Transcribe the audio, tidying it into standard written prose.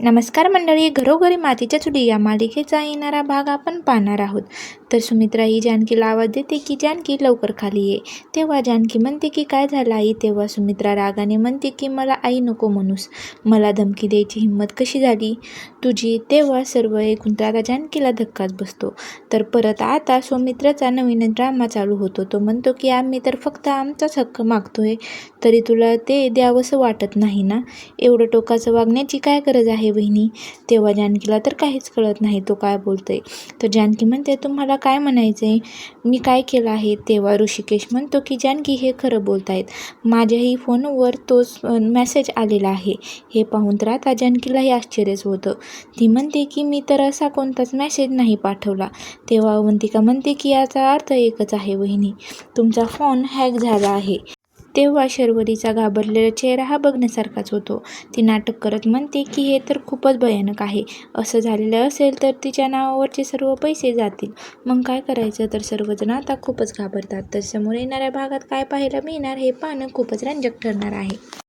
नमस्कार मंडळी, घरोघरी मातीच्या चुली या मालिकेचा येणारा भाग आपण पाहणार आहोत. तर सुमित्रा ही जानकीला आवाज देते की जानकी लवकर खाली ये. तेव्हा जानकी म्हणते की काय झालं आई. तेव्हा सुमित्रा रागाने म्हणते की मला आई नको म्हणूस, मला धमकी द्यायची हिंमत कशी झाली तुझी. तेव्हा सर्व ऐकून आता जानकीला धक्काच बसतो. तर परत आता सुमित्राचा नवीन ड्रामा चालू होतो. तो म्हणतो की आम्ही तर फक्त आमचाच हक्क मागतोय, तरी तुला ते द्यावंसं वाटत नाही ना. एवढं टोकाचं वागण्याची काय गरज आहे बहिणी. तेव्हा जानकीला तर काहीच कळत नाही तो काय बोलतोय. तर जानकी म्हणते तुम्हाला काय म्हणायचंय, मी काय केलं आहे. तेव्हा ऋषिकेश म्हणतो की जानकी हे खरं बोलतायत, माझ्याही फोनवर तोच मेसेज आलेला आहे. हे पाहून तर आता जानकीलाही आश्चर्यच होतं. ती म्हणते की मी तर असा कोणताच मेसेज नाही पाठवला. तेव्हा अवंतिका म्हणते की याचा अर्थ एकच आहे वहिनी, तुमचा फोन हॅक झाला आहे. तेव्हा शर्वरीचा घाबरलेला चेहरा हा बघण्यासारखाच होतो. ती नाटक करत म्हणते की हे तर खूपच भयानक आहे. असं झालेलं असेल तर तिच्या नावावरचे सर्व पैसे जातील. मग काय करायचं. तर सर्वजण आता खूपच घाबरतात. तर समोर येणाऱ्या भागात काय पाहायला मिळणार हे पाहणं खूपच रंजक ठरणार आहे.